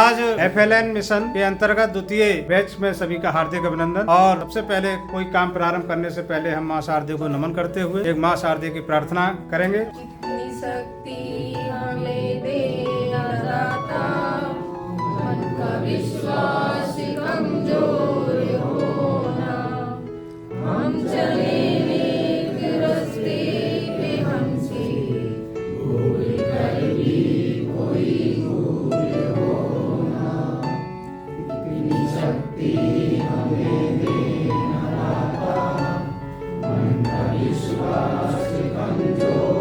आज FLN mission के अंतर्गत द्वितीय बैच में सभी का हार्दिक अभिनंदन। और सबसे पहले कोई काम प्रारंभ करने से पहले हम माँ शारदे को नमन करते हुए एक माँ शारदे की प्रार्थना करेंगे। कितनी शक्ति हमें दे दाता, मन का विश्वास कमजोर होना, हम चले नेक रास्ते पे हमसे भूल कर भी कोई भूल होना। कितनी शक्ति हमें दे दाता, मन का विश्वास कमजोर।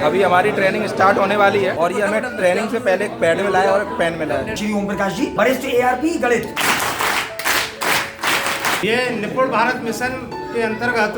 अभी हमारी ट्रेनिंग स्टार्ट होने वाली है और ये हमें ट्रेनिंग से पहले एक पैड में लाया और एक पेन में लाया। श्री ओम प्रकाश जी, वरिष्ठ ARP गणित। ये निपुण भारत मिशन के अंतर्गत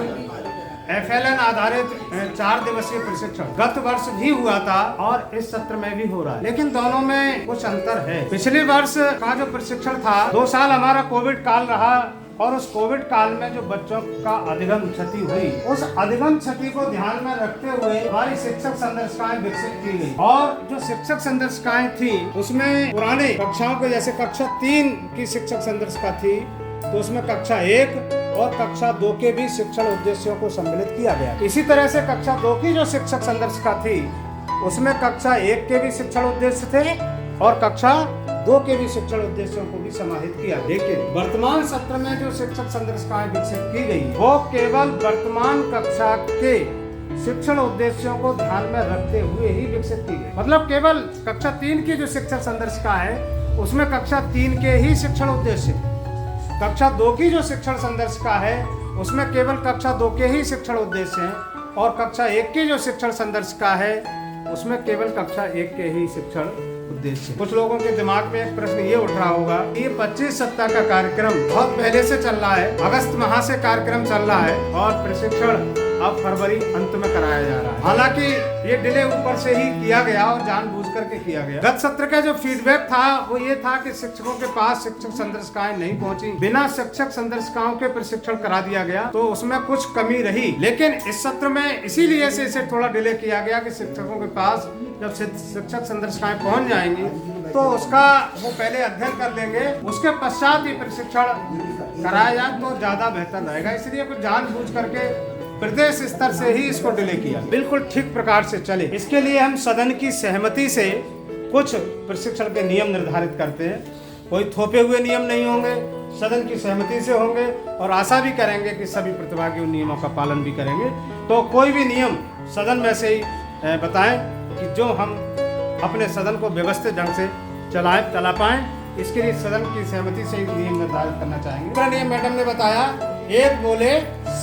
FLN आधारित 4 दिवसीय प्रशिक्षण गत वर्ष भी हुआ था और इस सत्र में भी हो रहा है, लेकिन दोनों में कुछ अंतर है। पिछले वर्ष का जो प्रशिक्षण था, 2 साल हमारा कोविड काल रहा और उस कोविड काल में जो बच्चों का अधिगम क्षति हुई, उस अधिगम क्षति को ध्यान में रखते हुए हमारी शिक्षक संदर्शिकाएं विकसित की गई। और जो शिक्षक संदर्शिकाएं थी उसमें पुराने कक्षाओं के जैसे कक्षा 3 की शिक्षक संदर्शिका थी, तो उसमें कक्षा 1 और कक्षा 2 के भी शिक्षण उद्देश्यों को सम्मिलित किया गया। इसी तरह से कक्षा 2 की जो शिक्षक संदर्शिका थी उसमें कक्षा 1 के भी शिक्षण उद्देश्य थे और कक्षा 2 के भी शिक्षण उद्देश्यों को भी समाहित किया। लेकिन वर्तमान सत्र में जो शिक्षक संदर्शिकाएं विकसित की गई वो केवल वर्तमान कक्षा के शिक्षण उद्देश्यों को ध्यान में रखते हुए ही विकसित की गई। मतलब केवल कक्षा 3 की जो शिक्षक संदर्शिका है उसमें कक्षा 3 के ही शिक्षण उद्देश्य, कक्षा 2 की जो शिक्षण संदर्शिका है उसमें केवल कक्षा 2 के ही शिक्षण उद्देश्य हैं और कक्षा 1 की जो शिक्षण संदर्शिका है उसमें केवल कक्षा 1 के ही शिक्षण उद्देश्य। कुछ लोगों के दिमाग में एक प्रश्न ये उठ रहा होगा, ये 25 सप्ताह का कार्यक्रम बहुत पहले से चल रहा है, अगस्त माह से कार्यक्रम चल रहा है और प्रशिक्षण अब फरवरी अंत में कराया जा रहा है। हालांकि ये डिले ऊपर से ही किया गया और जानबूझ करके किया गया। गत सत्र का जो फीडबैक था वो ये था कि शिक्षकों के पास शिक्षक संदर्शिकाएं नहीं पहुंची, बिना शिक्षक संदर्शिकाओं के प्रशिक्षण करा दिया गया, तो उसमें कुछ कमी रही। लेकिन इस सत्र में इसीलिए से इसे थोड़ा डिले किया गया कि शिक्षकों के पास जब शिक्षक संदर्शिकाएं पहुंच जाएंगी तो उसका वो पहले अध्ययन कर लेंगे, उसके पश्चात ये प्रशिक्षण कराया जाए तो ज्यादा बेहतर रहेगा। इसलिए कुछ जानबूझ करके प्रदेश स्तर से ही इसको डिले किया, बिल्कुल ठीक प्रकार से चले। इसके लिए हम सदन की सहमति से कुछ प्रशिक्षण के नियम निर्धारित करते हैं। कोई थोपे हुए नियम नहीं होंगे, सदन की सहमति से होंगे और आशा भी करेंगे कि सभी प्रतिभागी उन नियमों का पालन भी करेंगे। तो कोई भी नियम सदन में से ही बताएं कि जो हम अपने सदन को व्यवस्थित ढंग से चला पाएं। इसके लिए सदन की सहमति से ही नियम निर्धारित करना चाहेंगे। दूसरा नियम मैडम ने बताया, एक बोले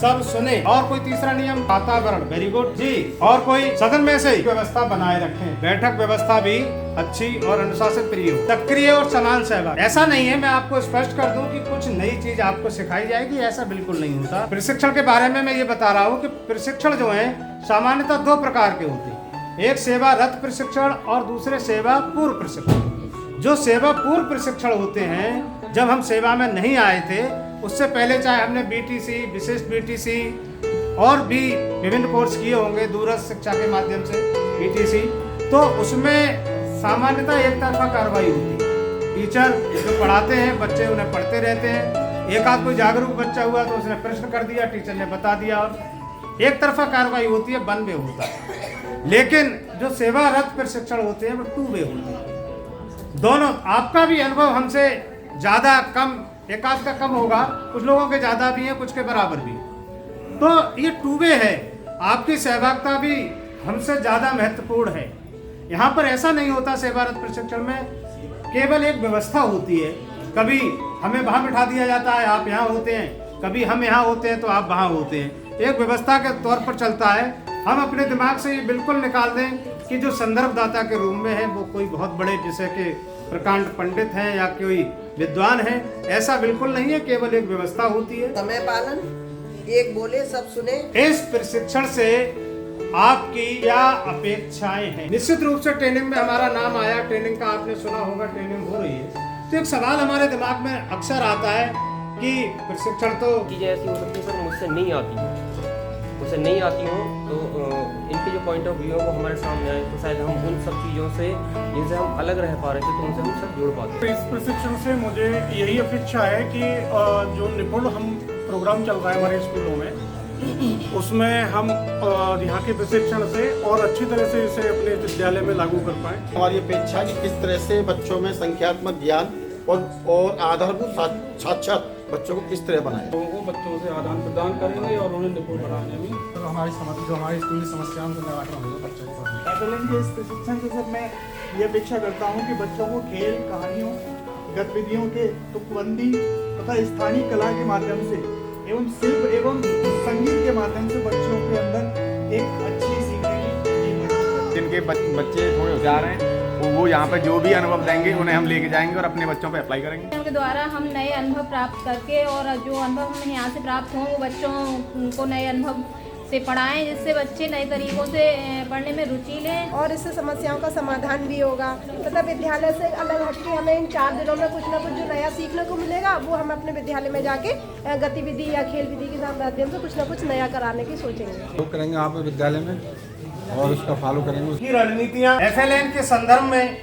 सब सुने। और कोई तीसरा नियम, वातावरण, वेरी गुड जी। और कोई सदन में से ही व्यवस्था बनाए रखें, बैठक व्यवस्था भी अच्छी और अनुशासित प्रिय हो, सक्रिय और समान सहभाग। ऐसा नहीं है, मैं आपको स्पष्ट कर दूं कि कुछ नई चीज आपको सिखाई जाएगी, ऐसा बिल्कुल नहीं होता। प्रशिक्षण के बारे में मैं ये बता रहा हूँ कि प्रशिक्षण जो है सामान्यतः 2 प्रकार के होते हैं, एक सेवारत प्रशिक्षण और दूसरे सेवा पूर्व प्रशिक्षण। जो सेवा पूर्व प्रशिक्षण होते हैं, जब हम सेवा में नहीं आए थे उससे पहले चाहे हमने BTC, विशिष्ट BTC और भी विभिन्न कोर्स किए होंगे दूरस्थ शिक्षा के माध्यम से BTC, तो उसमें सामान्यतः एक तरफा कार्रवाई होती है। टीचर जो पढ़ाते हैं बच्चे उन्हें पढ़ते रहते हैं, एक आध कोई जागरूक बच्चा हुआ तो उसने प्रश्न कर दिया, टीचर ने बता दिया, एक तरफा कार्रवाई होती है, 1 वे होता है। लेकिन जो सेवारत प्रशिक्षण होते हैं वो 2 वे होते हैं। दोनों, आपका भी अनुभव हमसे ज्यादा कम, एक आध का कम होगा, कुछ लोगों के ज्यादा भी है, कुछ के बराबर भी, तो ये 2 वे है। आपकी सहभागिता भी हमसे ज्यादा महत्वपूर्ण है। यहाँ पर ऐसा नहीं होता सेवारत प्रशिक्षण में केवल एक व्यवस्था होती है, कभी हमें वहां बिठा दिया जाता है, आप यहाँ होते हैं, कभी हम यहाँ होते हैं तो आप वहाँ होते हैं, एक व्यवस्था के तौर पर चलता है। हम अपने दिमाग से ये बिल्कुल निकाल दें कि जो संदर्भदाता के रूम में है वो कोई बहुत बड़े जैसे कि प्रकांड पंडित हैं या कोई विद्वान है, ऐसा बिल्कुल नहीं है, केवल एक व्यवस्था होती है। समय पालन, एक बोले सब सुने। इस प्रशिक्षण से आपकी क्या अपेक्षाएं हैं। निश्चित रूप से ट्रेनिंग में हमारा नाम आया, ट्रेनिंग का आपने सुना होगा, ट्रेनिंग हो रही है। तो एक सवाल हमारे दिमाग में अक्सर आता है कि प्रशिक्षण तो चीज़ें ऐसी हो सकती है सर मुझसे नहीं आती हो तो इनके जो पॉइंट ऑफ व्यू है वो हमारे सामने आए तो शायद हम उन सब चीज़ों से जिनसे हम अलग रह पा रहे थे तो उनसे हम सब जुड़ पाते। इस प्रशिक्षण से मुझे यही अपेक्षा है कि जो निपुण हम प्रोग्राम चल रहा है हमारे स्कूलों में उसमें हम यहाँ के प्रशिक्षण से और अच्छी तरह से इसे अपने विद्यालय में लागू कर पाएँ। हमारी अपेक्षा है कि किस तरह से बच्चों में संख्यात्मक ज्ञान और आधारभूत साक्षर बच्चों को किस तरह बनाए, लोगों को बच्चों से आदान प्रदान करेंगे और उन्हें निपुण बनाने में तो हमारी स्कूल की समस्याओं से निराकरण होगा बच्चों को पढ़ाने। FLN के इस प्रशिक्षण से सर मैं ये अपेक्षा करता हूँ कि बच्चों को खेल, कहानियों, गतिविधियों के तुकबंदी तथा स्थानीय कला के माध्यम से एवं शिल्प एवं संगीत के माध्यम से बच्चों के अंदर एक अच्छी सीखने की जिनके बच्चे थोड़े होशियार हैं वो यहाँ पर जो भी अनुभव देंगे उन्हें हम लेके जाएंगे और अपने बच्चों पे अप्लाई करेंगे। उनके द्वारा हम नए अनुभव प्राप्त करके और जो अनुभव हमें यहाँ से प्राप्त हों वो बच्चों को नए अनुभव से पढ़ाएं जिससे बच्चे नए तरीकों से पढ़ने में रुचि लें और इससे समस्याओं का समाधान भी होगा। मतलब विद्यालय से अलग हटके हमें इन 4 दिनों में कुछ ना कुछ जो नया सीखने को मिलेगा वो हम अपने विद्यालय में जाके गतिविधि या खेल विधि के माध्यम से कुछ ना कुछ नया कराने की सोचेंगे। वो करेंगे आप विद्यालय में और उसका फॉलो करेंगे। उसकी रणनीतियाँ FLN के संदर्भ में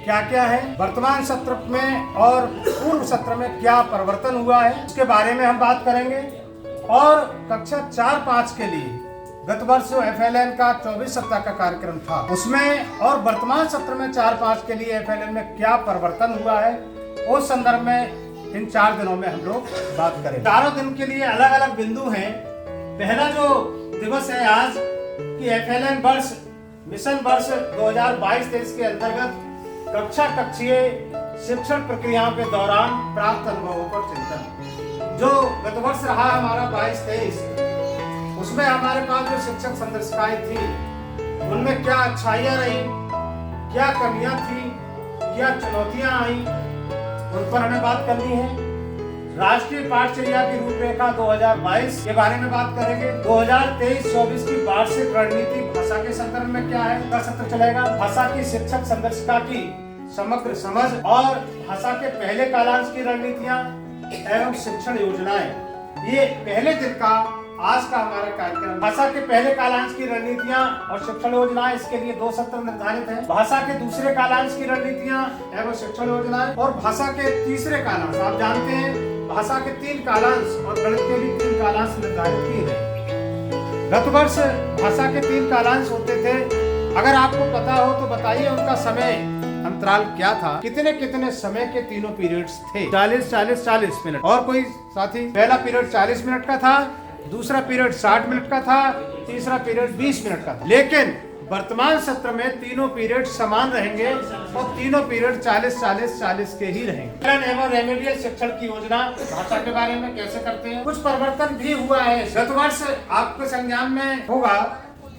क्या क्या है, वर्तमान सत्र में और पूर्व सत्र में क्या परिवर्तन हुआ है उसके बारे में हम बात करेंगे। और कक्षा 4-5 के लिए गत वर्ष जो FLN का 24 सप्ताह का कार्यक्रम था उसमें और वर्तमान सत्र में 4-5 के लिए FLN में क्या परिवर्तन हुआ है उस संदर्भ में इन 4 दिनों में हम लोग बात करेंगे। 4 दिन के लिए अलग अलग बिंदु हैं। पहला जो दिवस है आज कि FLN वर्ष मिशन वर्ष 2022-23 के अंतर्गत कक्षा कक्षीय शिक्षण प्रक्रियाओं के दौरान प्राप्त अनुभवों पर चिंतन। जो गत वर्ष रहा हमारा 22-23 उसमें हमारे पास जो शिक्षक संदर्शिकाएं थी उनमें क्या अच्छाइयां रही, क्या कमियां थी, क्या चुनौतियां आई, उन पर हमें बात करनी है। राष्ट्रीय पाठचर्या की रूपरेखा 2022 के बारे में बात करेंगे। 2023-24 की वार्षिक रणनीति भाषा के संदर्भ में क्या है का सत्र चलेगा। भाषा की शिक्षक संदर्शिका की समग्र समझ और भाषा के पहले कालांश की रणनीतियां एवं शिक्षण योजनाएं, ये पहले दिन का आज का हमारा कार्यक्रम। भाषा के पहले कालांश की रणनीतियां और शिक्षण योजनाएं, इसके लिए 2 सत्र निर्धारित हैं। भाषा के दूसरे कालांश की रणनीतियां एवं शिक्षण योजनाएं और भाषा के तीसरे कालांश, आप जानते हैं भाषा के 3 कालांश और गणित के भी 3 कालांश निर्धारित किए गए। गत वर्ष भाषा के 3 कालांश होते थे। अगर आपको पता हो तो बताइए उनका समय अंतराल क्या था, कितने कितने समय के तीनों पीरियड्स थे। 40 मिनट। और कोई साथी? पहला पीरियड 40 मिनट का था, दूसरा पीरियड 60 मिनट का था, तीसरा पीरियड 20 मिनट का था। लेकिन वर्तमान सत्र में तीनों पीरियड समान रहेंगे और तीनों पीरियड 40 के ही रहेंगे। एवं रेमेडियल शिक्षण की योजना भाषा के बारे में कैसे करते हैं, कुछ परिवर्तन भी हुआ है। गत वर्ष आपके संज्ञान में होगा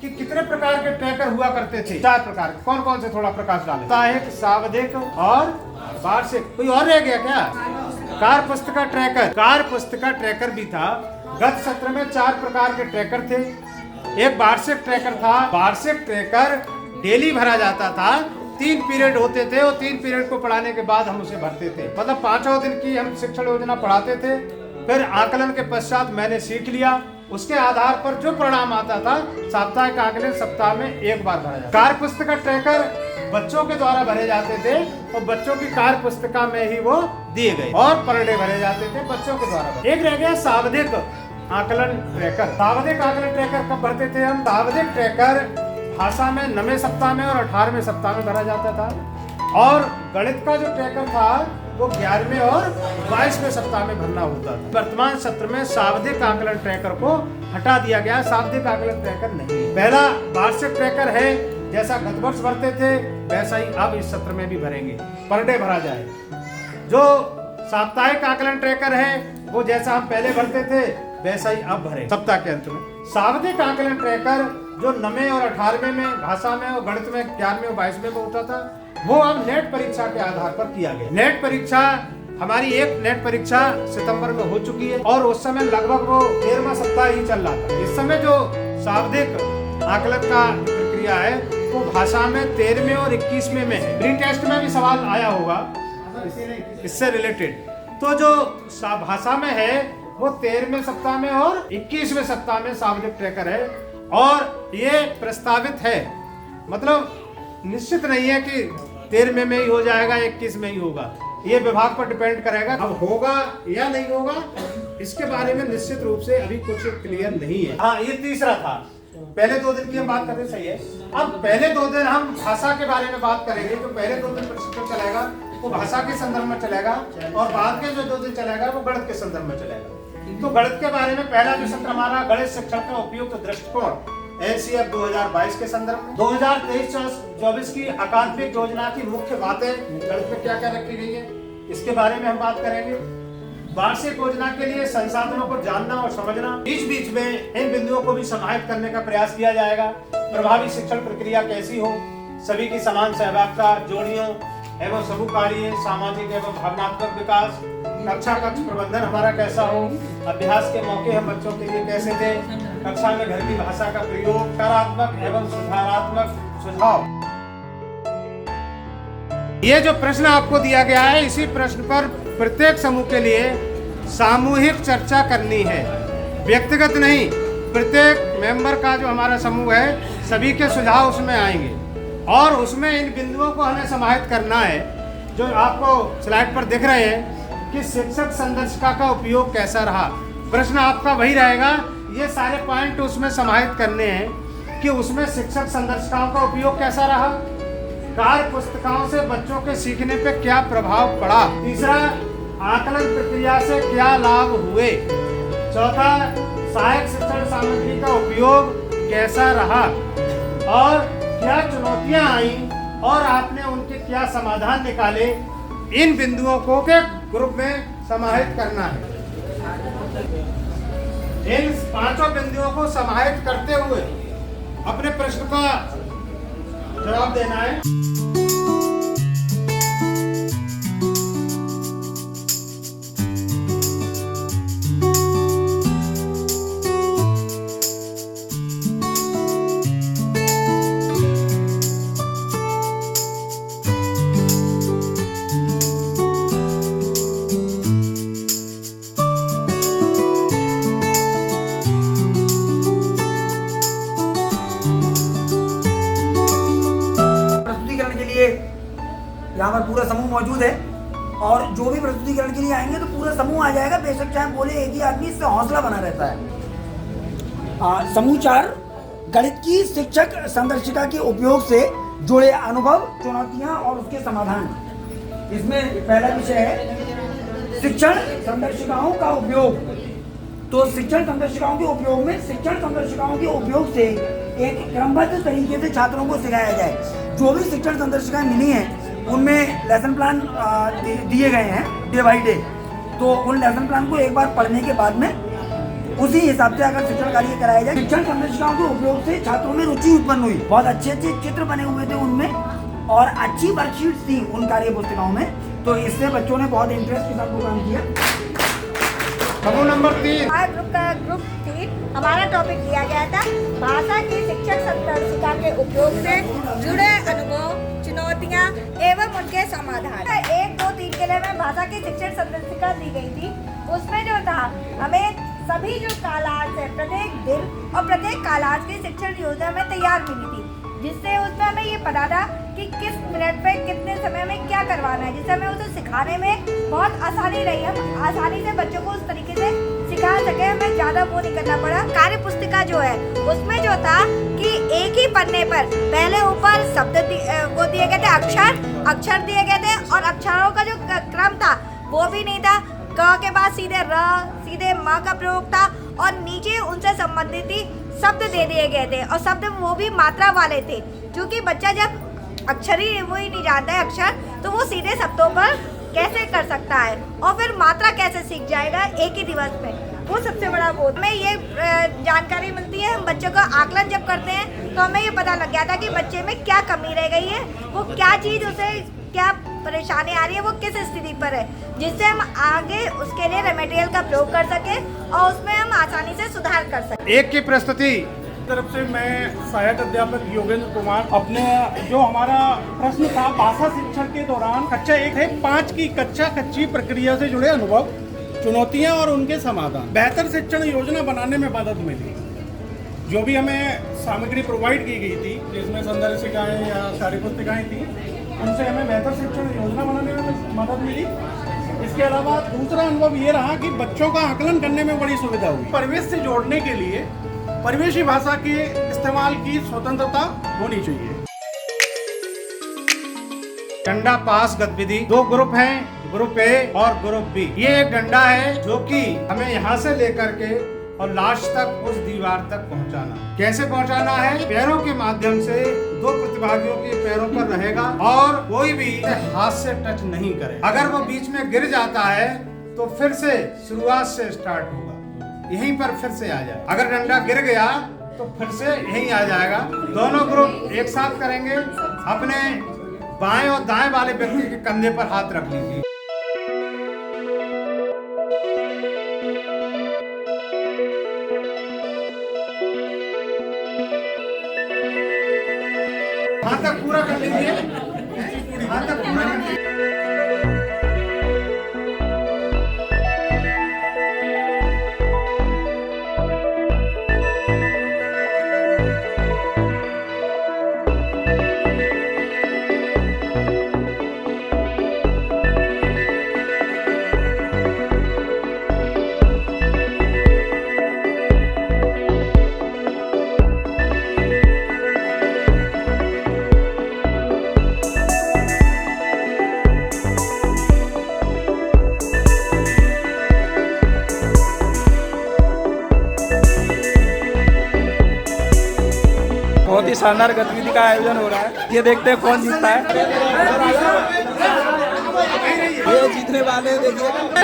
कि कितने प्रकार के ट्रैकर हुआ करते थे। 4 प्रकार के। कौन कौन से थोड़ा प्रकाश डालें। साप्ताहिक, सावधिक और वार्षिक। कोई और रह गया क्या? कार्य पुस्तिका ट्रैकर। कार्य पुस्तिका ट्रैकर भी था। गत सत्र में 4 प्रकार के ट्रैकर थे। एक वार्षिक ट्रैकर था। वार्षिक ट्रैकर डेली भरा जाता था। 3 पीरियड होते थे और 3 पीरियड को पढ़ाने के बाद हम उसे भरते थे। मतलब 5 दिन की हम शिक्षण योजना पढ़ाते थे। फिर आकलन के पश्चात मैंने सीख लिया, उसके आधार पर जो परिणाम आता था साप्ताहिक आकलन सप्ताह में 1 बार भरा जाता। कार्य पुस्तिका ट्रैकर बच्चों के द्वारा भरे जाते थे और बच्चों की कार्य पुस्तिका में ही वो दिए गए और पर डे भरे जाते थे बच्चों के द्वारा। एक रह गया सावधिक आकलन ट्रैकर। सावधिक आकलन ट्रैकर कब भरते थे हम? सावधिक ट्रैकर भाषा में 9वें सप्ताह में और 18वें सप्ताह में भरा जाता था और गणित का जो ट्रैकर था वो 11वें और 22वें सप्ताह में भरना होता था। वर्तमान सत्र में सावधिक आकलन ट्रैकर को हटा दिया गया। सावधिक आकलन ट्रैकर नहीं है। पहला वार्षिक ट्रैकर है, जैसा गत वर्ष भरते थे वैसा ही अब इस सत्र में भी भरेंगे, पर डे भरा जाए। जो साप्ताहिक आकलन ट्रैकर है वो जैसा हम पहले भरते थे वैसा ही अब भरे सप्ताह के अंत में। सावधिक आकलन ट्रैकर जो 9वें और 18वें में भाषा में और गणित में 11वें और 22वें में होता था वो अब नेट परीक्षा के आधार पर किया गया। नेट परीक्षा हमारी एक नेट परीक्षा सितंबर में हो चुकी है और उस समय लगभग वो 13वां सप्ताह ही चल रहा था। इस समय जो सावधिक आकलन का प्रक्रिया है वो भाषा में 13वें और 21वें में है। प्री टेस्ट में भी सवाल आया होगा इससे रिलेटेड। तो जो भाषा में है वो 13वें सप्ताह में और 21वें सप्ताह में शाब्दिक ट्रैकर है और ये प्रस्तावित है, मतलब निश्चित नहीं है कि 13वें में ही हो जाएगा 21 में ही होगा, ये विभाग पर डिपेंड करेगा। अब होगा या नहीं होगा इसके बारे में निश्चित रूप से अभी कुछ क्लियर नहीं है। हाँ, ये तीसरा था। पहले 2 दिन की हम बात कर रहे, सही है। अब पहले 2 दिन हम भाषा के बारे में बात करेंगे। तो पहले 2 दिन प्रशिक्षण चलेगा वो भाषा के संदर्भ में चलेगा और बाद के जो 2 दिन चलेगा वो गणित के संदर्भ में चलेगा। तो गणित के बारे में पहला जो सत्र हमारा गणित शिक्षण का उपयुक्त दृष्टिकोण एनसीएफ 2022 के संदर्भ में 2023-24 की अकादमिक योजना की मुख्य बातें गणित में क्या क्या रखी गई है इसके बारे में हम बात करेंगे। वार्षिक योजना के लिए संसाधनों को जानना और समझना, बीच बीच में इन बिंदुओं को भी समाहित करने का प्रयास किया जाएगा। प्रभावी शिक्षण प्रक्रिया कैसी हो, सभी की समान सहभागिता, जोड़ियों एवं समूह कार्य, सामाजिक एवं भावनात्मक विकास, कक्षा कक्ष प्रबंधन हमारा कैसा हो, अभ्यास के मौके हम बच्चों के लिए कैसे दें, कक्षा में घर की भाषा का प्रयोग, सकारात्मक एवं सुधारात्मक सुझाव। ये जो प्रश्न आपको दिया गया है इसी प्रश्न पर प्रत्येक समूह के लिए सामूहिक चर्चा करनी है, व्यक्तिगत नहीं। प्रत्येक मेंबर का जो हमारा समूह है सभी के सुझाव उसमें आएंगे और उसमें इन बिंदुओं को हमें समाहित करना है जो आपको स्लाइड पर दिख रहे हैं कि शिक्षक संदर्शिका का उपयोग कैसा रहा। प्रश्न आपका वही रहेगा, ये सारे पॉइंट उसमें समाहित करने हैं कि उसमें शिक्षक संदर्शिकाओं का उपयोग कैसा रहा, कार्य पुस्तिकाओं से बच्चों के सीखने पे क्या प्रभाव पड़ा, तीसरा आकलन प्रक्रिया से क्या लाभ हुए, चौथा सहायक शिक्षण सामग्री का उपयोग कैसा रहा और क्या चुनौतियां आई और आपने उनके क्या समाधान निकाले। इन बिंदुओं को ग्रुप में समाहित करना है। इन 5 बिंदुओं को समाहित करते हुए अपने प्रश्न का जवाब देना है। यहाँ पर पूरा समूह मौजूद है और जो भी प्रस्तुतिकरण के लिए आएंगे तो पूरा समूह आ जाएगा, बेशक चाहे बोले एक ही आदमी, इससे हौसला बना रहता है। समूह 4 गणित की शिक्षक संदर्शिका के उपयोग से जुड़े अनुभव, चुनौतियां और उसके समाधान। इसमें पहला विषय है शिक्षण संदर्शिकाओं का उपयोग। तो शिक्षण संदर्शिकाओं के उपयोग में शिक्षण संदर्शिकाओं के उपयोग से एक क्रमबद्ध तरीके से छात्रों को सिखाया जाए। जो भी शिक्षण संदर्शिकाएं मिली हैं उनमें लेसन प्लान दिए गए हैं डे बाई डे, तो उन लेसन प्लान को एक बार पढ़ने के बाद में उसी हिसाब से अगर शिक्षण कार्य कराया जाए। शिक्षण संदर्शिकाओं के उपयोग से छात्रों में रुचि उत्पन्न हुई, बहुत अच्छे अच्छे चित्र बने हुए थे उनमें और अच्छी वर्कशीट थी उन कार्य पुस्तिकाओं में, तो इससे बच्चों ने बहुत इंटरेस्ट के साथ प्रोग्राम किया। समूह नंबर 3 ग्रुप 3 हमारा टॉपिक दिया गया था भाषा की शिक्षक संदर्शिका के उपयोग से जुड़े अनुभव, चुनौतियां एवं उनके समाधान। 1, 2, 3 के लिए मैं भाषा की शिक्षण संदर्शिका दी गई थी। उसमें जो था हमें सभी जो कालांश है प्रत्येक दिन और प्रत्येक कालांश की शिक्षण योजना में तैयार मिली थी, जिससे उसमें हमें ये पता था कि किस मिनट पे कितने समय में क्या करवाना है, जिससे हमें उसे सिखाने में बहुत आसानी रही। हम आसानी से बच्चों को उस तरीके से सिखा सके, हमें ज़्यादा वो नहीं करना पड़ा। कार्य पुस्तिका जो है उसमें जो था कि एक ही पन्ने पर पहले ऊपर शब्द वो दिए गए थे, अक्षर दिए गए थे और अक्षरों का जो क्रम था वो भी नहीं था। क के बाद सीधे र, सीधे म का प्रयोग था और नीचे उनसे संबंधित ही शब्द दे दिए गए थे और शब्द वो भी मात्रा वाले थे, क्योंकि बच्चा जब अक्षर ही वो ही नहीं जानता है अक्षर, तो वो सीधे शब्दों पर कैसे कर सकता है और फिर मात्रा कैसे सीख जाएगा एक ही दिवस में। वो सबसे बड़ा वो हमें ये जानकारी मिलती है। हम बच्चों का आकलन जब करते हैं तो हमें ये पता लग गया था कि बच्चे में क्या कमी रह गई है, वो क्या चीज़ उसे क्या परेशानी आ रही है, वो किस स्थिति पर है, जिससे हम आगे उसके लिए रेमेडियल का प्रयोग कर सके और उसमें हम आसानी से सुधार कर सकें। एक की प्रस्तुति तरफ से मैं सहायक अध्यापक योगेंद्र कुमार, अपने जो हमारा प्रश्न था भाषा शिक्षण के दौरान कक्षा 1 है 5 की कच्ची प्रक्रिया से जुड़े अनुभव, चुनौतियां और उनके समाधान। बेहतर शिक्षण योजना बनाने में मदद मिली। जो भी हमें सामग्री प्रोवाइड की गई थी, जिसमें संदर्शिकाएं या कार्यपुस्तिकाएं थी, उनसे हमें बेहतर शिक्षण योजना बनाने में मदद मिली। इसके अलावा दूसरा अनुभव ये रहा कि बच्चों का आकलन करने में बड़ी सुविधा हुई। परिवेश से जोड़ने के लिए परिवेशी भाषा के इस्तेमाल की स्वतंत्रता होनी चाहिए। डंडा पास गतिविधि 2 ग्रुप हैं, ग्रुप ए और ग्रुप बी। ये एक डंडा है जो कि हमें यहाँ से लेकर के और लास्ट तक उस दीवार तक पहुँचाना। कैसे पहुँचाना है? पैरों के माध्यम से 2 प्रतिभागियों के पैरों पर रहेगा और कोई भी हाथ से टच नहीं करे। अगर वो बीच में गिर जाता है तो फिर से शुरुआत से स्टार्ट होगा, यहीं पर फिर से आ जाए। अगर डंडा गिर गया तो फिर से यहीं आ जाएगा। दोनों ग्रुप एक साथ करेंगे। अपने बाएं और दाएं वाले व्यक्ति के कंधे पर हाथ रख लीजिए। हाथ तक पूरा कर लीजिए, हाथ तक पूरा कर लीजिए। बहुत ही शानदार गतिविधि का आयोजन हो रहा है। ये देखते हैं कौन जीतता है। ये जीतने वाले हैं, देखिए।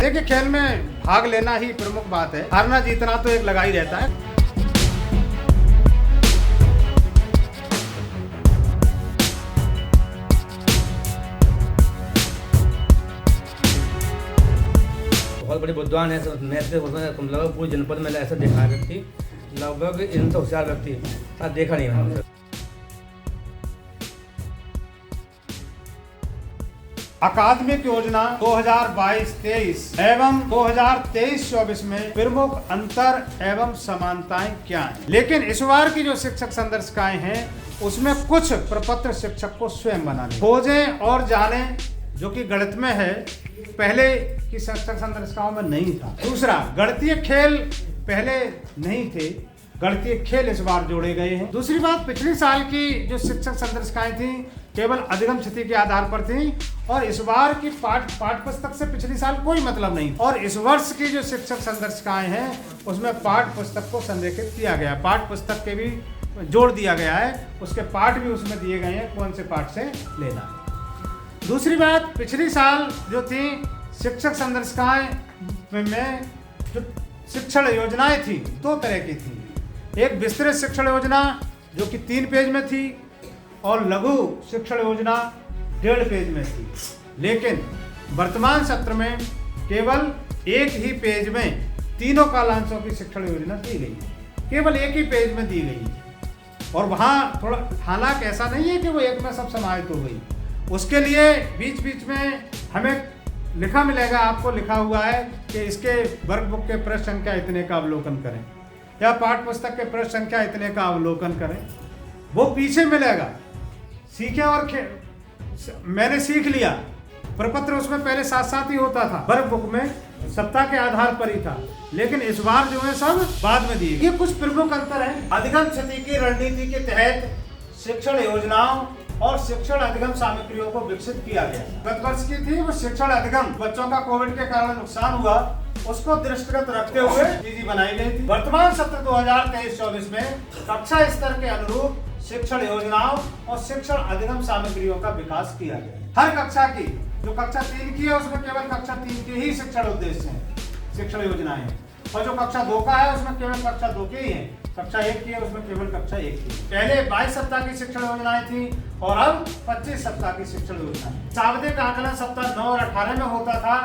देखिए, खेल में भाग लेना ही प्रमुख बात है। हारना जीतना तो एक लगा ही रहता है। बहुत बड़े विद्वान है, लगभग पूरे जनपद में ऐसा देखा है व्यक्ति, लगभग इनसे होशियार व्यक्ति देखा नहीं मैंने। अकादमिक योजना 2022-23 एवं 2023-24 में प्रमुख अंतर एवं समानताएं क्या हैं? लेकिन इस बार की जो शिक्षक संदर्शिकाएं हैं उसमें कुछ प्रपत्र शिक्षक को स्वयं बनाने खोजें और जानें, जो कि गणित में है, पहले की शिक्षक संदर्शिकाओं में नहीं था। दूसरा, गणितीय खेल पहले नहीं थे, गणितीय खेल इस बार जोड़े गए हैं। दूसरी बात, पिछले साल की जो शिक्षक संदर्शिकाएं थी केवल अधिगम स्थिति के आधार पर थी और इस बार की पाठ्य पुस्तक से पिछले साल कोई मतलब नहीं। और इस वर्ष की जो शिक्षक संदर्शिकाएं हैं उसमें पाठ्य पुस्तक को संरेखित किया गया, पाठ्य पुस्तक के भी जोड़ दिया गया है, उसके पाठ भी उसमें दिए गए हैं, कौन से पाठ से लेना है। दूसरी बात, पिछली साल जो थी शिक्षक संदर्शिकाएं में जो शिक्षण योजनाएं थी 2 तरह की थी। एक विस्तृत शिक्षण योजना जो कि 3 पेज में थी और लघु शिक्षण योजना 1.5 पेज में थी। लेकिन वर्तमान सत्र में केवल 1 ही पेज में तीनों कालांशों की शिक्षण योजना दी गई, केवल 1 ही पेज में दी गई। और वहाँ थोड़ा, हालांकि ऐसा नहीं है कि वो एक में सब समाहित हो गई, उसके लिए बीच बीच में हमें लिखा मिलेगा, आपको लिखा हुआ है कि इसके वर्कबुक के पृष्ठ संख्या इतने का अवलोकन करें या पाठ्य पुस्तक के पृष्ठ संख्या इतने का अवलोकन करें, वो पीछे मिलेगा। सीखे और मैंने सीख लिया, प्रपत्र उसमें पहले साथ साथ ही होता था, वर्कबुक में सप्ताह के आधार पर ही था, लेकिन इस बार जो है सब बाद में दिए। ये कुछ प्रमुख अंतर है। अधिगम क्षति की रणनीति के तहत शिक्षण योजनाओं और शिक्षण अधिगम सामग्रियों को विकसित किया गया। गत वर्ष की थी वो शिक्षण अधिगम, बच्चों का कोविड के कारण नुकसान हुआ, उसको दृष्टिगत रखते हुए चीजें बनाई गई थी। वर्तमान सत्र 2023-24 में कक्षा स्तर के अनुरूप शिक्षण योजनाओं और शिक्षण अधिगम सामग्रियों का विकास किया गया। हर कक्षा की, जो कक्षा 3 की है उसमें केवल कक्षा 3 के ही शिक्षण उद्देश्य हैं, शिक्षण योजनाएं हैं, और जो कक्षा 2 का है उसमें केवल कक्षा 2 के ही हैं। कक्षा 1 की है उसमें केवल कक्षा 1 की। पहले 22 सप्ताह की शिक्षण योजनाएं थी और अब 25 सप्ताह की शिक्षण योजनाएं। शाब्दिक आकलन सप्ताह 9 और 18 में होता था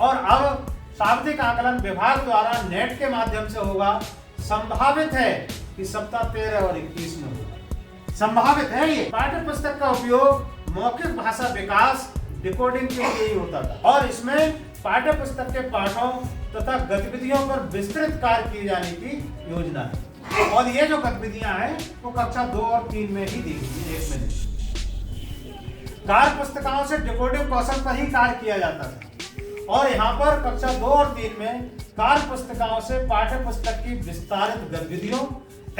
और अब शाब्दिक आकलन विभाग द्वारा नेट के माध्यम से होगा। संभावित है कि सप्ताह 13 और 21 में होगा, संभावित है। ये पाठ्य पुस्तक का उपयोग मौखिक भाषा विकास डिकोडिंग के लिए ही होता था और इसमें पाठ्य पुस्तक के पाठों तथा गतिविधियों पर विस्तृत कार्य किए जाने की योजना है। और ये जो गतिविधियां हैं वो कक्षा 2 और 3 में ही दी गई, 1 में नहीं। कार्य पुस्तिकाओं से डिकोडिंग कौशल पर ही कार्य किया जाता था और यहाँ पर कक्षा 2 और 3 में कार्य पुस्तिकाओं से पाठ्य पुस्तक की विस्तारित गतिविधियों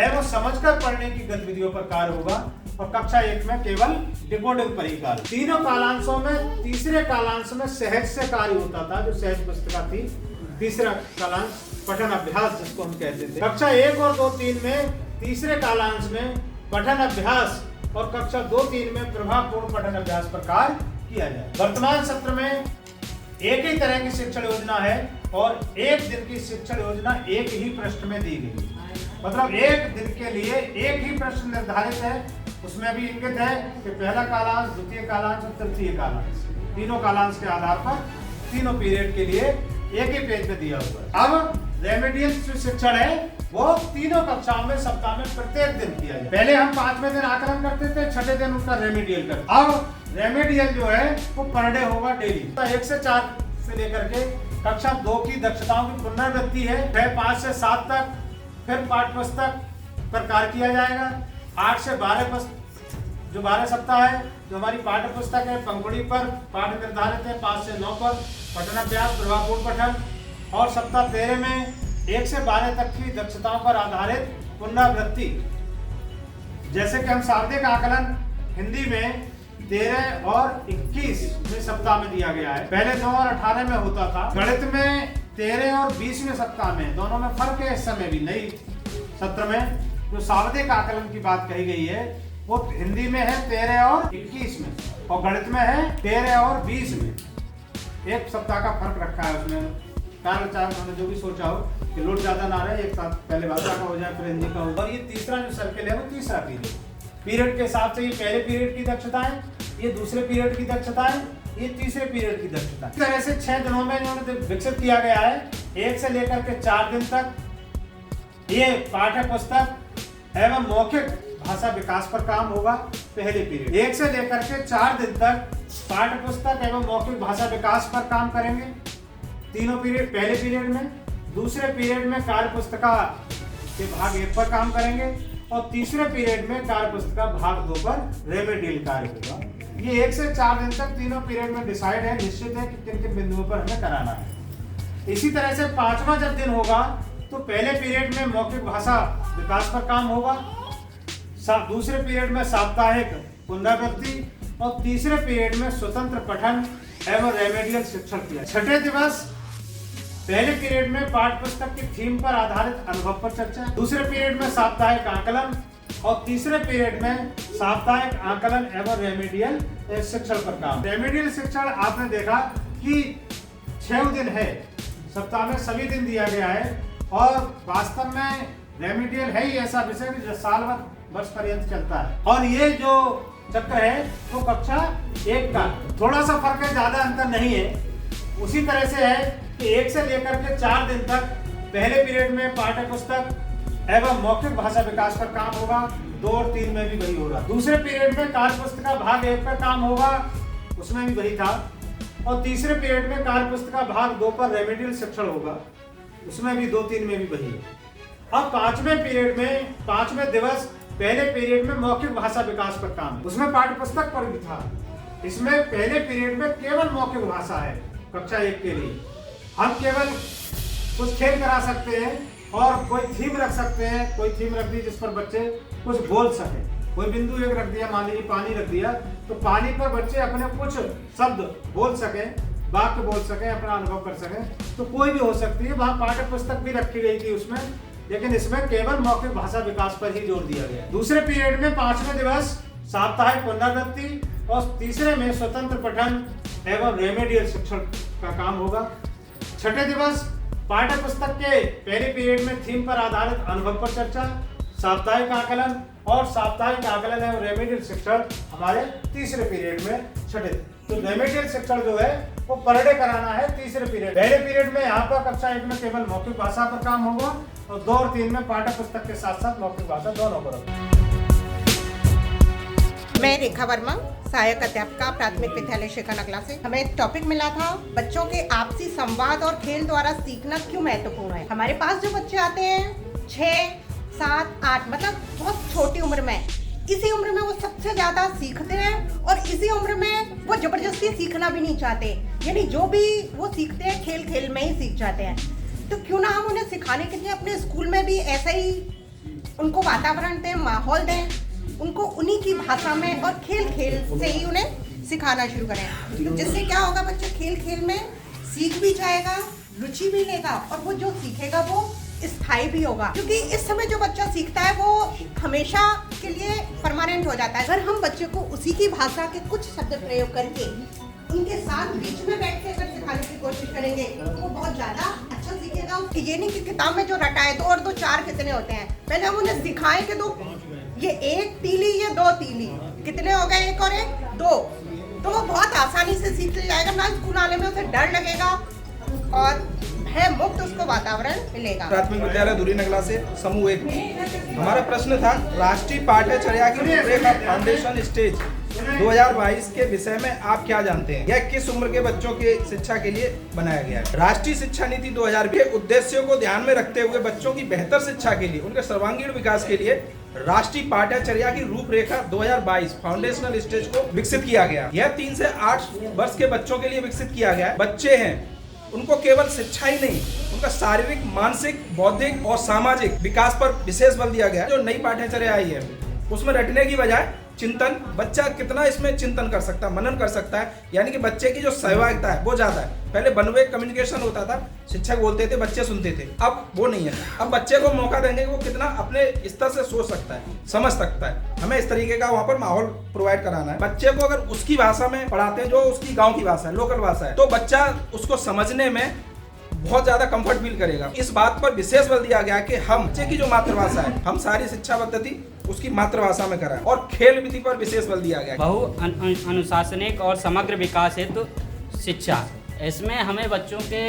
एवं समझकर पढ़ने की गतिविधियों पर कार्य होगा और कक्षा 1 में केवल डिकोडिंग पर ही कार्य। तीनों कालांशों में तीसरे कालांश में सहज से कार्य होता था, जो सहज पुस्तिका थी। तीसरा कालांश पठन अभ्यास जिसको हम कहते थे। कक्षा 1 और 2-3 में तीसरे कालांश में पठन अभ्यास और कक्षा 2-3 में प्रभावपूर्ण पठन अभ्यास पर कार्य किया जाए। वर्तमान सत्र में एक ही तरह की शिक्षण योजना है और एक दिन की शिक्षण योजना एक ही पृष्ठ में दी गई, मतलब एक दिन के लिए एक ही प्रश्न निर्धारित है। उसमें भी इंगित है कि पहला कालांश, द्वितीय कालांश और तृतीय कालांश, तीनों कालांश के आधार पर तीनों पीरियड के लिए एक ही पेज पे दिया हुआ है। अब रेमेडियल जो शिक्षण है वो तीनों कक्षाओं में सप्ताह में प्रत्येक दिन किया जाए। पहले हम 5वें दिन आकलन करते थे, 6ठे दिन उसका रेमेडियल करते। अब रेमेडियल जो है वो पर डे होगा डेली। 1 से 4 से लेकर के कक्षा 2 की दक्षताओं की पुनरावृत्ति है। 5 से 7 तक फिर पाठ्य पुस्तक पर कार्य किया जाएगा। 8 से 12 जो 12 सप्ताह है, जो हमारी पाठ्य पुस्तक है पंखुड़ी पर पाठ निर्धारित है। 5 से 9 पर पठन अभ्यास, प्रभावपूर्ण पठन, और सप्ताह 13 में 1 से 12 तक की दक्षताओं पर आधारित पुनरावृत्ति। जैसे कि हम शाब्दिक आकलन हिंदी में 13 और 21 में सप्ताह में दिया गया है, पहले 9 और 18 में होता था। गणित में 13 और 20वें सप्ताह में, दोनों में फर्क है। इस समय भी नई सत्र में जो शाब्दिक आकलन की बात कही गई है वो हिंदी में है 13 और 21 में, और गणित में है 13 और 20 में। एक सप्ताह का फर्क रखा है उसमें। कारण उन्होंने जो भी सोचा हो कि लोड ज्यादा ना रहे, एक साथ पहले भाषा का हो जाए फिर हिंदी का हो। और ये तीसरा जो सर्किल है वो तीसरा पीरियड के हिसाब से ये पहले पीरियड की दक्षताएं, ये दूसरे पीरियड की दक्षताएं, ये तीसरे पीरियड की दक्षता। इस तरह से 6 दिनों में इन्होंने विकसित किया गया है। 1 से लेकर के 4 दिन तक ये पाठ्य पुस्तक एवं मौखिक भाषा विकास पर काम होगा पहले पीरियड। 1 से लेकर के 4 दिन तक पाठ्य पुस्तक एवं मौखिक भाषा विकास पर काम करेंगे तीनों पीरियड। पहले पीरियड में, दूसरे पीरियड में कार्य पुस्तिका के भाग 1 पर काम करेंगे और तीसरे पीरियड में कार्य पुस्तिका भाग 2 पर रेमेडियल कार्य होगा। ये 1 से 4 दिन तक तीनों पीरियड में डिसाइड है, निश्चित है कि किन किन बिंदुओं पर हमें कराना है। इसी तरह से 5वां जब दिन होगा तो पहले पीरियड में मौखिक भाषा विकास पर काम होगा, दूसरे पीरियड में साप्ताहिक पुनरावृत्ति और तीसरे पीरियड में स्वतंत्र पठन एवं रेमेडियल शिक्षण किया। 6ठे दिवस पहले पीरियड में पाठ्य पुस्तक की थीम पर आधारित अनुभव पर चर्चा, दूसरे पीरियड में साप्ताहिक आकलन और तीसरे पीरियड में साप्ताहिक आकलन एवं रेमेडियल शिक्षण पर काम। रेमेडियल शिक्षण आपने देखा कि 6 दिन है, सप्ताह में सभी दिन दिया गया है और वास्तव में रेमेडियल है ही ऐसा विषय जो साल भर वर्ष पर्यंत चलता है। और ये जो चक्र है वो कक्षा 1 का, थोड़ा सा फर्क है, ज्यादा अंतर नहीं है। उसी तरह से है कि 1 से लेकर के 4 दिन तक पहले पीरियड में पाठ्य पुस्तक एवं मौखिक भाषा विकास पर काम होगा, 2 और 3 में भी वही होगा। दूसरे पीरियड में कार्य पुस्तिका भाग 1 पर काम होगा, उसमें भी वही था, और तीसरे पीरियड में कार्य पुस्तिका भाग 2 पर रेमेडियल शिक्षण होगा, उसमें भी 2-3 में भी वही है। अब 5वें पीरियड में 5वें दिवस पहले पीरियड में मौखिक भाषा विकास पर काम, उसमें पाठ्य पुस्तक पर भी था। इसमें पहले पीरियड में केवल मौखिक भाषा है कक्षा 1 के लिए, हम केवल कुछ खेल करा सकते हैं और कोई थीम रख सकते हैं। कोई थीम रख दी जिस पर बच्चे कुछ बोल सकें। कोई बिंदु एक रख दिया, मान लीजिए पानी रख दिया, तो पानी पर बच्चे अपने कुछ शब्द बोल सकें, वाक्य बोल सकें, अपना अनुभव कर सकें। तो कोई भी हो सकती है। वहाँ पाठ्य पुस्तक भी रखी गई थी उसमें, लेकिन इसमें केवल मौखिक भाषा विकास पर ही जोर दिया गया। दूसरे पीरियड में 5वें दिवस साप्ताहिक पुनरावृत्ति और तीसरे में स्वतंत्र पठन एवं रेमेडियल शिक्षण का काम होगा। छठे दिवस पाठ्य पुस्तक के पहले पीरियड में थीम पर आधारित अनुभव पर चर्चा, साप्ताहिक आकलन और साप्ताहिक आकलन एवं रेमेडियल शिक्षण हमारे तीसरे पीरियड में छठे। तो रेमेडियल शिक्षण जो है वो पर डे कराना है तीसरे पीरियड। पहले पीरियड में यहाँ पर कक्षा 1 में केवल मौखिक भाषा पर काम होगा और 2 और 3 में पाठ्य पुस्तक के साथ साथ मौखिक भाषा दोनों पर। मैं रेखा वर्मा, सहायक अध्यापिका, प्राथमिक विद्यालय शेखा नगला से। हमें एक टॉपिक मिला था, बच्चों के आपसी संवाद और खेल द्वारा सीखना क्यों महत्वपूर्ण है। हमारे पास जो बच्चे आते हैं 6, 7, 8 मतलब बहुत छोटी उम्र में, इसी उम्र में वो सबसे ज्यादा सीखते हैं और इसी उम्र में वो जबरदस्ती सीखना भी नहीं चाहते, यानी जो भी वो सीखते हैं खेल खेल में ही सीख जाते हैं। तो क्यों ना हम उन्हें सिखाने के लिए अपने स्कूल में भी ऐसा ही उनको वातावरण दें, माहौल दें, उनको उन्हीं की भाषा में और खेल खेल से ही उन्हें सिखाना शुरू करें। तो जिससे क्या होगा, बच्चा खेल खेल में सीख भी जाएगा, रुचि भी लेगा और वो जो सीखेगा वो स्थायी भी होगा, क्योंकि इस समय जो बच्चा सीखता है वो हमेशा के लिए परमानेंट हो जाता है। अगर हम बच्चे को उसी की भाषा के कुछ शब्द प्रयोग करके उनके साथ बीच में बैठ के अगर सिखाने की कोशिश करेंगे तो वो बहुत ज्यादा अच्छा सीखेगा। ये नहीं कि किताब में जो रटा है 2 और 2 4 कितने होते हैं, पहले हम उन्हें सिखाएं कि 2 ये 1 तीली, ये 2 तीली, कितने हो गए 1 और 1 2, तो वो बहुत आसानी से सीख जाएगा ना। स्कूल आने में उसे डर लगेगा और भय मुक्त उसको वातावरण मिलेगा। प्राथमिक विद्यालय धुरी नगला से समूह 1। हमारा प्रश्न था, राष्ट्रीय पाठ्यचर्या की रूपरेखा फाउंडेशन स्टेज 2022 के विषय में आप क्या जानते हैं? यह किस उम्र के बच्चों की शिक्षा के लिए बनाया गया है? राष्ट्रीय शिक्षा नीति 2020 के उद्देश्यों को ध्यान में रखते हुए बच्चों की बेहतर शिक्षा के लिए, उनके सर्वांगीण विकास के लिए राष्ट्रीय पाठ्यचर्या की रूपरेखा 2022 फाउंडेशनल स्टेज को विकसित किया गया। यह 3 से 8 वर्ष के बच्चों के लिए विकसित किया गया है। बच्चे हैं, उनको केवल शिक्षा ही नहीं, उनका शारीरिक, मानसिक, बौद्धिक और सामाजिक विकास पर विशेष बल दिया गया है। जो नई पाठ्यचर्या आई है उसमें रटने की बजाय चिंतन, बच्चा कितना इसमें चिंतन कर सकता है, मनन कर सकता है, यानी कि बच्चे की जो सहभागिता है वो ज्यादा है। पहले वन वे कम्युनिकेशन होता था, शिक्षक बोलते थे, बच्चे सुनते थे, अब वो नहीं है। अब बच्चे को मौका देंगे वो कितना अपने स्तर से सोच सकता है, समझ सकता है। हमें इस तरीके का वहाँ पर माहौल प्रोवाइड कराना है। बच्चे को अगर उसकी भाषा में पढ़ाते हैं जो उसकी गाँव की भाषा है, लोकल भाषा है, तो बच्चा उसको समझने में बहुत ज्यादा कंफर्ट फील करेगा। इस बात पर विशेष बल दिया गया कि हम बच्चे की जो मातृभाषा है, हम सारी शिक्षा पद्धति उसकी मातृभाषा में कराएं और खेल विधि पर विशेष बल दिया गया। बहु अनुशासनिक और समग्र विकास हेतु शिक्षा, इसमें हमें बच्चों के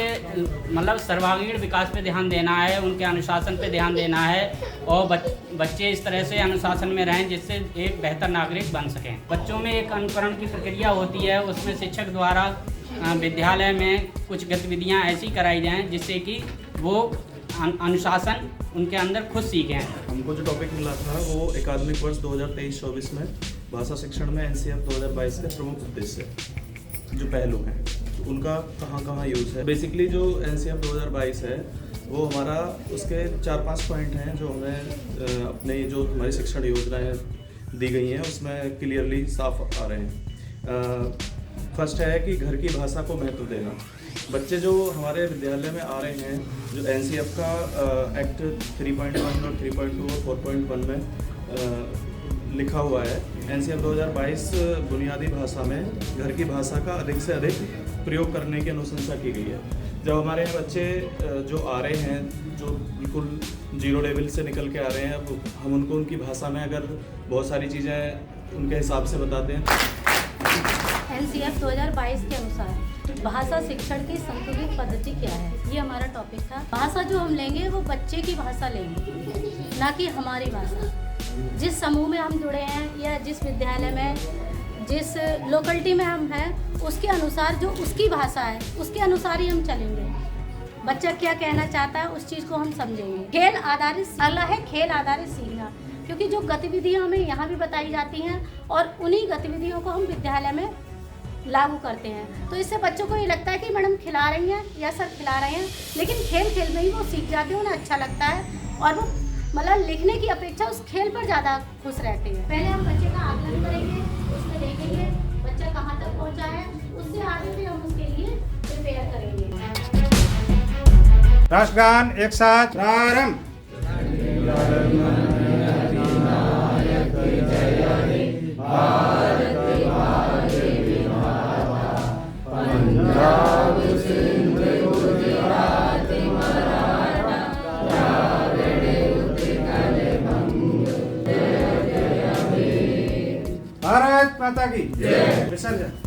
मतलब सर्वांगीण विकास पे ध्यान देना है, उनके अनुशासन पे ध्यान देना है और बच्चे इस तरह से अनुशासन में रहें जिससे एक बेहतर नागरिक बन सकें। बच्चों में एक अनुकरण की प्रक्रिया होती है, उसमें शिक्षक द्वारा विद्यालय में कुछ गतिविधियां ऐसी कराई जाएं जिससे कि वो अनुशासन उनके अंदर खुद सीखें। हमको जो टॉपिक मिला था वो एकाडमिक वर्ष 2023-24 में भाषा शिक्षण में एनसीएफ 2022 के प्रमुख उद्देश्य जो पहलू हैं तो उनका कहाँ यूज़ है। बेसिकली जो एनसीएफ 2022 है वो हमारा उसके 4-5 पॉइंट हैं जो हमें अपने जो हमारी शिक्षण योजनाएँ दी गई हैं उसमें क्लियरली साफ आ रहे हैं। फर्स्ट है कि घर की भाषा को महत्व देना। बच्चे जो हमारे विद्यालय में आ रहे हैं, जो एनसीएफ का एक्ट 3.1 और 3.2 और 4.1 में लिखा हुआ है, एनसीएफ 2022 बुनियादी भाषा में घर की भाषा का अधिक से अधिक प्रयोग करने की अनुशंसा की गई है। जब हमारे यहाँ बच्चे जो आ रहे हैं, जो बिल्कुल 0 लेवल से निकल के आ रहे हैं, अब हम उनको उनकी भाषा में अगर बहुत सारी चीज़ें उनके हिसाब से बताते हैं। एनसीएफ 2022 के अनुसार भाषा शिक्षण की संतुलित पद्धति क्या है, ये हमारा टॉपिक था। भाषा जो हम लेंगे वो बच्चे की भाषा लेंगे, ना कि हमारी भाषा। जिस समूह में हम जुड़े हैं या जिस विद्यालय में, जिस लोकेलिटी में हम हैं, उसके अनुसार जो उसकी भाषा है उसके अनुसार ही हम चलेंगे। बच्चा क्या कहना चाहता है उस चीज़ को हम समझेंगे। खेल आधारित अगला है, खेल आधारित सीखना, क्योंकि जो गतिविधियाँ हमें यहाँ भी बताई जाती हैं और उन्हीं गतिविधियों को हम विद्यालय में लागू करते हैं। तो इससे बच्चों को ये लगता है कि मैडम खिला रही हैं या सर खिला रहे हैं, लेकिन खेल खेल में ही वो सीख जाते हैं, उन्हें अच्छा लगता है और वो मतलब लिखने की अपेक्षा उस खेल पर ज़्यादा खुश रहते हैं। पहले हम बच्चे का आकलन करेंगे, उसमें देखेंगे बच्चा कहाँ तक पहुँचा है, उससे आगे फिर हम उसके लिए प्रिपेयर करेंगे। राष्ट्रगान एक साथ प्रारंभ। भारत माता की जय। विसर्जन।